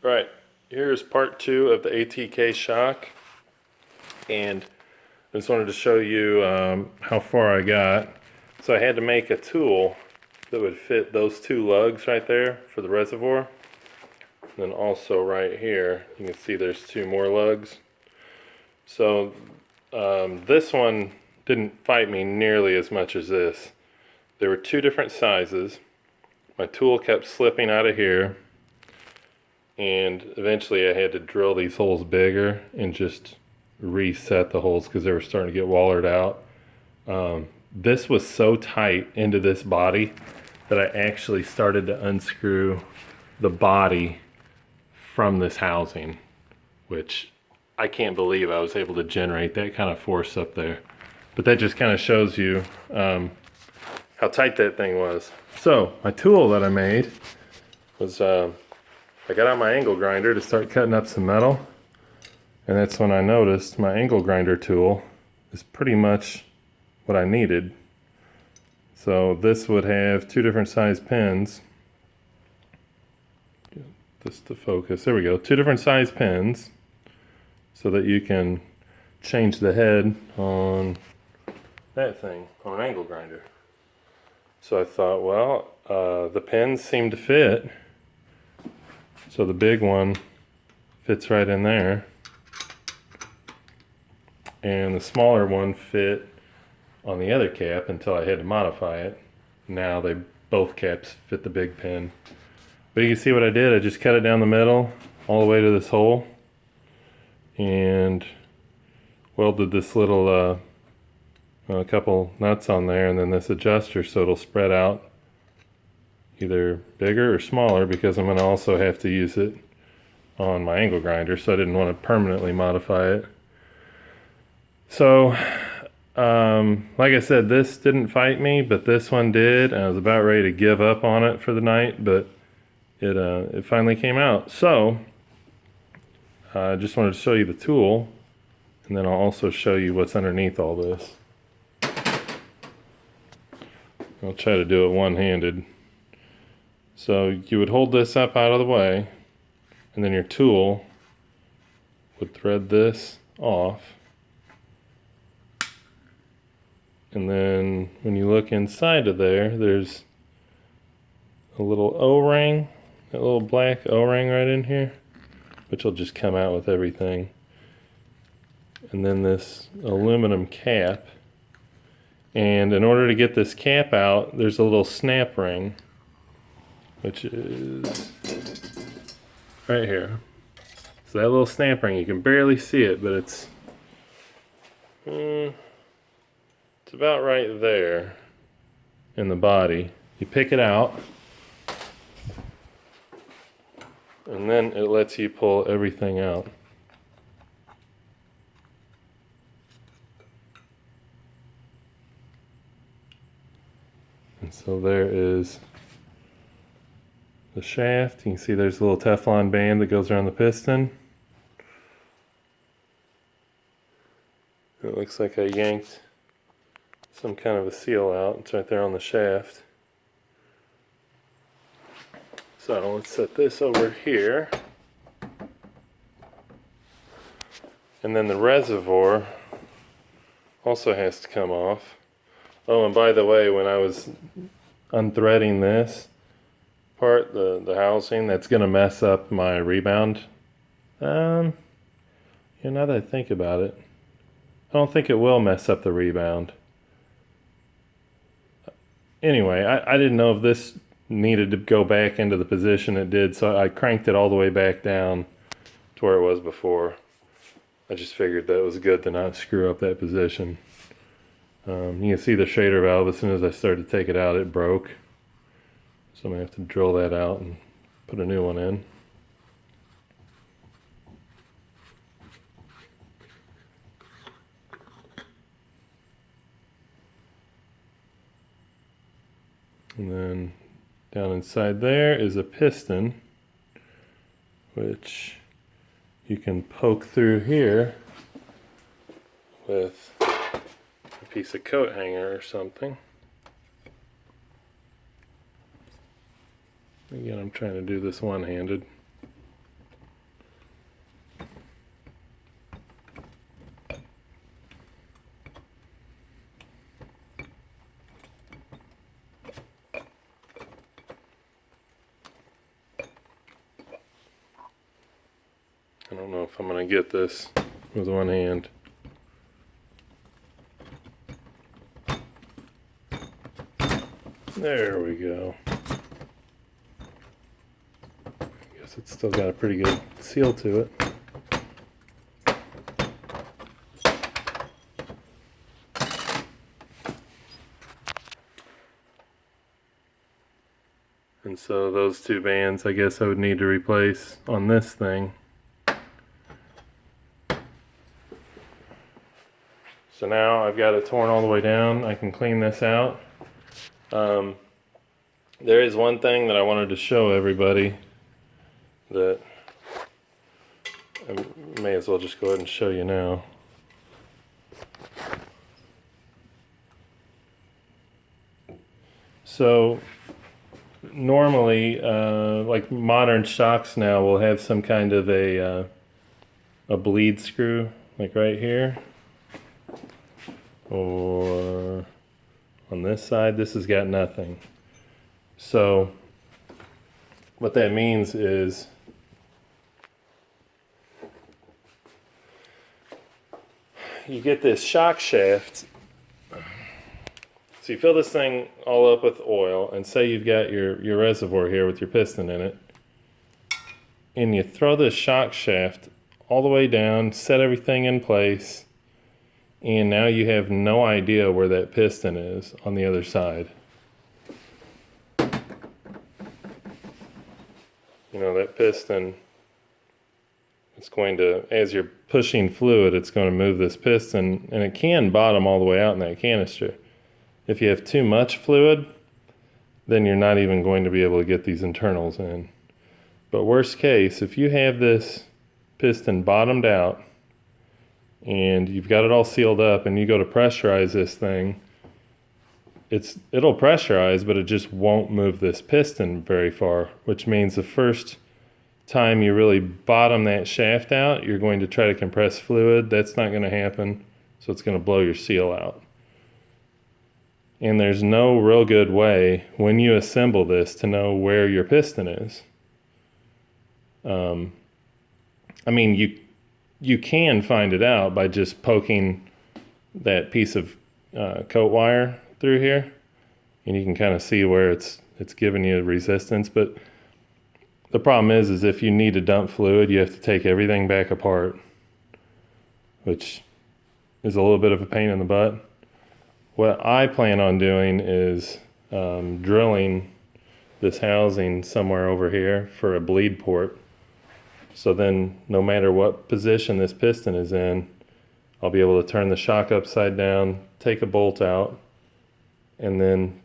Right, here's part 2 of the ATK shock, and I just wanted to show you how far I got. So I had to make a tool that would fit those 2 lugs right there for the reservoir. And then also right here, you can see there's 2 more lugs. So this one didn't fight me nearly as much as this. There were 2 different sizes. My tool kept slipping out of here, and eventually I had to drill these holes bigger and just reset the holes because they were starting to get wallered out. This was so tight into this body that I actually started to unscrew the body from this housing, which I can't believe I was able to generate that kind of force up there. But that just kind of shows you how tight that thing was. So my tool that I made was I got out my angle grinder to start cutting up some metal, and that's when I noticed my angle grinder tool is pretty much what I needed. So this would have 2 different size pins. Get this to focus. There we go. 2 different size pins so that you can change the head on that thing, on an angle grinder. So I thought, well, the pins seem to fit. So the big one fits right in there, and the smaller one fit on the other cap until I had to modify it. Now both caps fit the big pin. But you can see what I did. I just cut it down the middle all the way to this hole and welded this little a couple nuts on there, and then this adjuster so it'll spread out either bigger or smaller, because I'm going to also have to use it on my angle grinder, so I didn't want to permanently modify it. So like I said, this didn't fight me, but this one did. I was about ready to give up on it for the night, but it finally came out. So I just wanted to show you the tool, and then I'll also show you what's underneath all this. I'll try to do it one-handed. So you would hold this up out of the way, and then your tool would thread this off. And then when you look inside of there, there's a little O-ring, that little black O-ring right in here, which will just come out with everything. And then this aluminum cap. And in order to get this cap out, there's a little snap ring, which is right here. So that little snap ring, you can barely see it, but it's about right there in the body. You pick it out, and then it lets you pull everything out. And so there is the shaft. You can see there's a little Teflon band that goes around the piston. It looks like I yanked some kind of a seal out. It's right there on the shaft. So let's set this over here. And then the reservoir also has to come off. Oh, and by the way, when I was unthreading this part, the housing, that's going to mess up my rebound. Now that I think about it, I don't think it will mess up the rebound. Anyway, I didn't know if this needed to go back into the position it did, so I cranked it all the way back down to where it was before. I just figured that it was good to not screw up that position. You can see the shader valve, as soon as I started to take it out, it broke. So I'm going to have to drill that out and put a new one in. And then down inside there is a piston, which you can poke through here with a piece of coat hanger or something. Again, I'm trying to do this one-handed. I don't know if I'm going to get this with one hand. There we go. I guess it's still got a pretty good seal to it. And so those two bands, I guess I would need to replace on this thing. So now I've got it torn all the way down. I can clean this out. There is one thing that I wanted to show everybody that I may as well just go ahead and show you now. So normally, like modern shocks now will have some kind of a bleed screw, like right here. Or on this side, this has got nothing. So what that means is you get this shock shaft. So you fill this thing all up with oil, and say you've got your reservoir here with your piston in it, and you throw this shock shaft all the way down, set everything in place, and now you have no idea where that piston is on the other side. You know, that piston, it's going to, as you're pushing fluid, it's going to move this piston, and it can bottom all the way out in that canister. If you have too much fluid, then you're not even going to be able to get these internals in. But worst case, if you have this piston bottomed out, and you've got it all sealed up, and you go to pressurize this thing, it'll pressurize, but it just won't move this piston very far, which means the first time you really bottom that shaft out, you're going to try to compress fluid. That's not going to happen, so it's going to blow your seal out. And there's no real good way when you assemble this to know where your piston is. I mean, you can find it out by just poking that piece of coat wire through here, and you can kind of see where it's giving you resistance. But the problem is if you need to dump fluid, you have to take everything back apart, which is a little bit of a pain in the butt. What I plan on doing is drilling this housing somewhere over here for a bleed port. So then no matter what position this piston is in, I'll be able to turn the shock upside down, take a bolt out, and then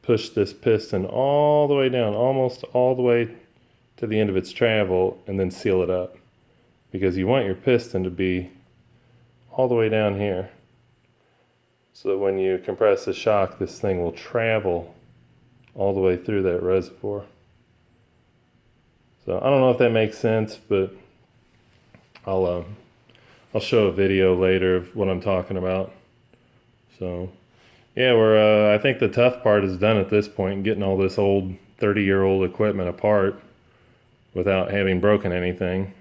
push this piston all the way down, almost all the way to the end of its travel, and then seal it up. Because you want your piston to be all the way down here, so that when you compress the shock, this thing will travel all the way through that reservoir. So I don't know if that makes sense, but I'll show a video later of what I'm talking about. So yeah, I think the tough part is done at this point, getting all this old 30-year-old equipment apart without having broken anything.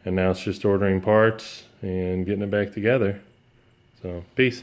And now it's just ordering parts and getting it back together. So peace.